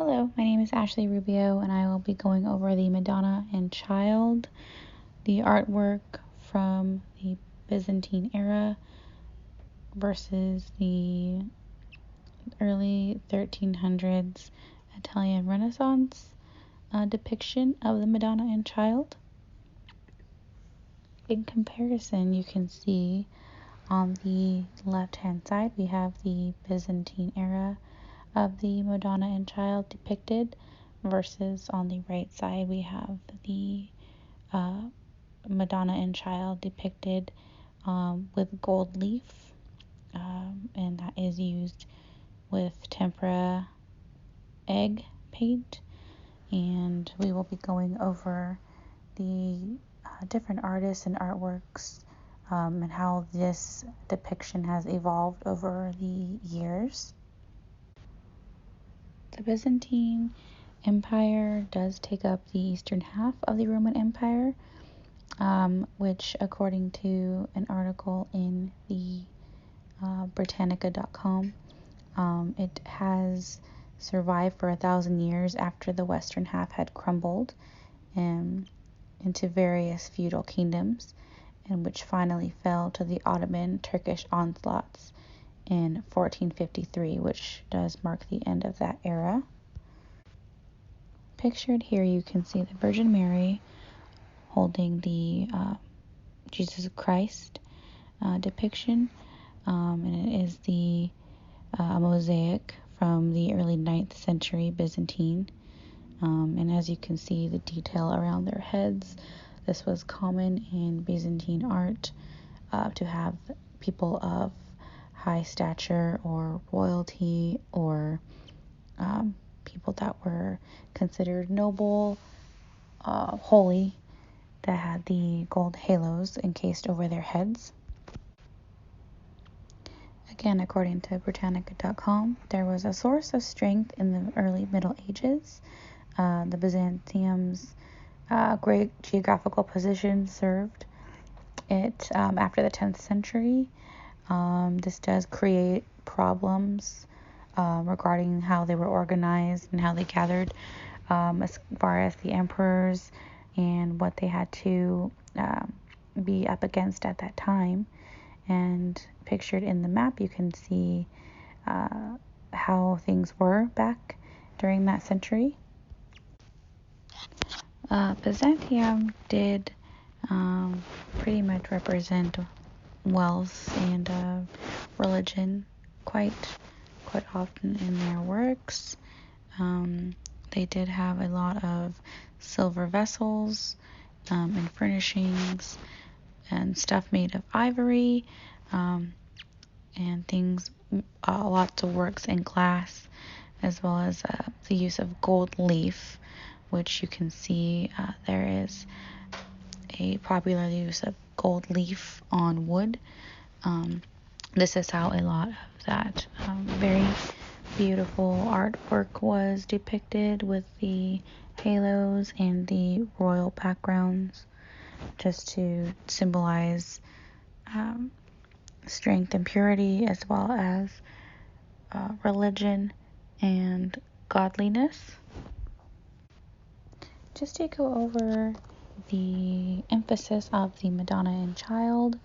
Hello, my name is Ashley Rubio, and I will be going over the Madonna and Child, the artwork from the Byzantine era versus the early 1300s Italian Renaissance depiction of the Madonna and Child. In comparison, you can see on the left-hand side we have the Byzantine era of the Madonna and Child depicted, versus on the right side we have the Madonna and Child depicted with gold leaf, and that is used with tempera egg paint. And we will be going over the different artists and artworks and how this depiction has evolved over the years. The Byzantine Empire does take up the eastern half of the Roman Empire, which, according to an article in the Britannica.com, it has survived for 1,000 years after the western half had crumbled into various feudal kingdoms, and which finally fell to the Ottoman Turkish onslaughts in 1453, which does mark the end of that era. Pictured here, you can see the Virgin Mary holding the Jesus Christ depiction, and it is the mosaic from the early 9th century Byzantine. And as you can see, the detail around their heads. This was common in Byzantine art to have people of high stature or royalty, or people that were considered noble, holy, that had the gold halos encased over their heads. Again, according to Britannica.com, there was a source of strength in the early Middle Ages. The Byzantium's great geographical position served it after the 10th century. This does create problems regarding how they were organized and how they gathered, as far as the emperors and what they had to be up against at that time. And pictured in the map, you can see how things were back during that century. Byzantium did pretty much represent wealth and religion quite often in their works. They did have a lot of silver vessels and furnishings and stuff made of ivory, and things, lots of works in glass, as well as the use of gold leaf, which you can see there is a popular use of gold leaf on wood. This is how a lot of that very beautiful artwork was depicted, with the halos and the royal backgrounds, just to symbolize strength and purity, as well as religion and godliness. Just to go over the emphasis of the Madonna and Child,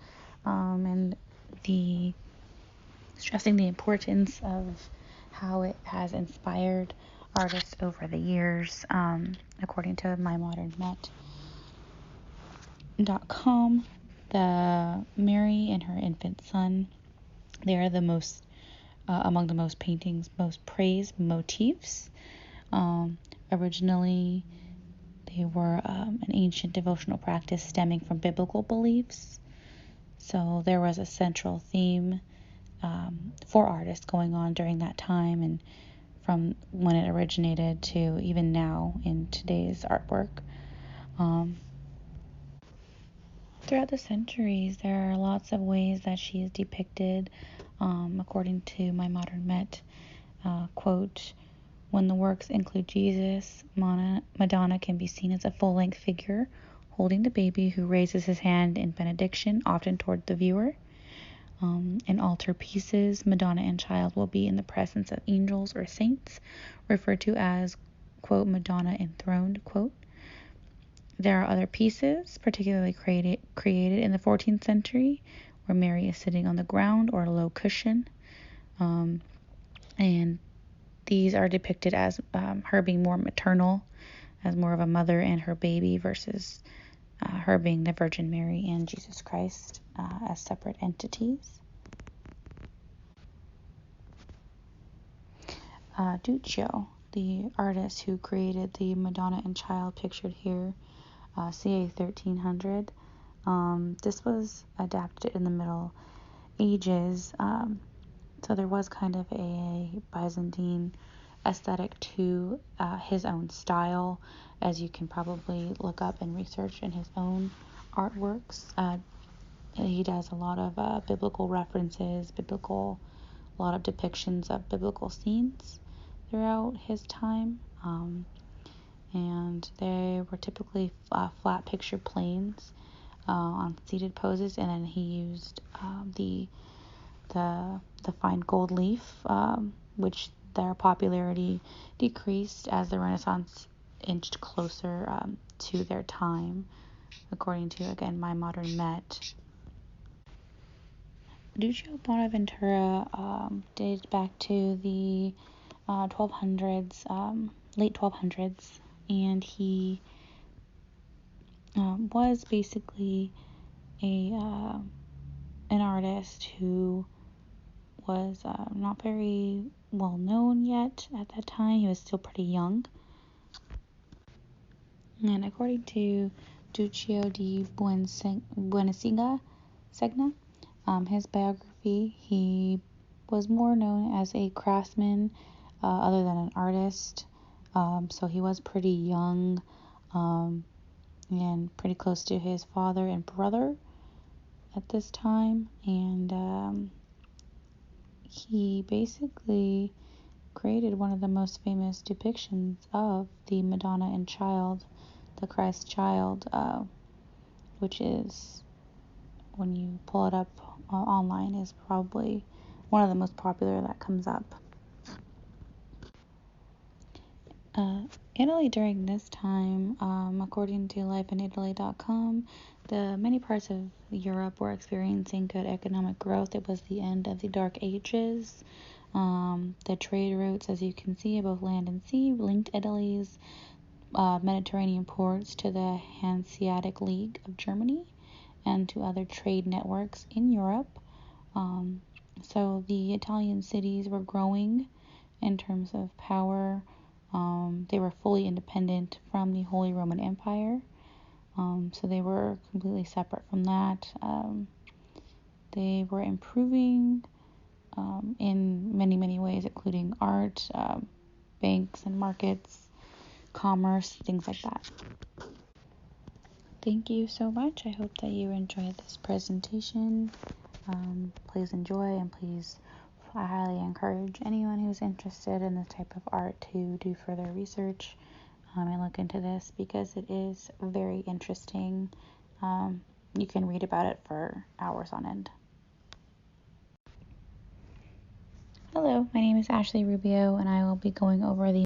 and the stressing the importance of how it has inspired artists over the years, according to mymodernmet.com. The Mary and her infant son, they are the most among the most praised motifs. Originally, they were an ancient devotional practice stemming from biblical beliefs. So there was a central theme for artists going on during that time, and from when it originated to even now in today's artwork. Throughout the centuries, there are lots of ways that she is depicted. According to my Modern Met, quote, "When the works include Jesus, Madonna can be seen as a full-length figure holding the baby, who raises his hand in benediction, often toward the viewer. In altar pieces, Madonna and Child will be in the presence of angels or saints, referred to as, quote, Madonna enthroned, quote. There are other pieces, particularly created in the 14th century, where Mary is sitting on the ground or a low cushion. And these are depicted as her being more maternal, as more of a mother and her baby, versus her being the Virgin Mary and Jesus Christ as separate entities. Duccio, the artist who created the Madonna and Child pictured here, ca 1300. This was adapted in the Middle Ages, so there was kind of a Byzantine aesthetic to his own style, as you can probably look up and research in his own artworks. He does a lot of biblical references, a lot of depictions of biblical scenes throughout his time, and they were typically flat picture planes on seated poses, and then he used the fine gold leaf, which their popularity decreased as the Renaissance inched closer to their time, according to, again, My Modern Met. Duccio Bonaventura dates back to the 1200s, late 1200s, and he was basically an artist who was not very well known yet at that time. He was still pretty young. And according to Duccio di Buenasigna, his biography, he was more known as a craftsman other than an artist. So he was pretty young and pretty close to his father and brother at this time. And he basically created one of the most famous depictions of the Madonna and Child, the Christ Child, which is, when you pull it up online, is probably one of the most popular that comes up. Italy during this time, according to lifeinitaly.com, many parts of Europe were experiencing good economic growth. It was the end of the Dark Ages. The trade routes, as you can see, both land and sea, linked Italy's Mediterranean ports to the Hanseatic League of Germany and to other trade networks in Europe. So the Italian cities were growing in terms of power. They were fully independent from the Holy Roman Empire. So they were completely separate from that. They were improving in many, many ways, including art, banks and markets, commerce, things like that. Thank you so much. I hope that you enjoyed this presentation. Please enjoy, and I highly encourage anyone who's interested in this type of art to do further research and look into this, because it is very interesting. You can read about it for hours on end. Hello, my name is Ashley Rubio, and I will be going over the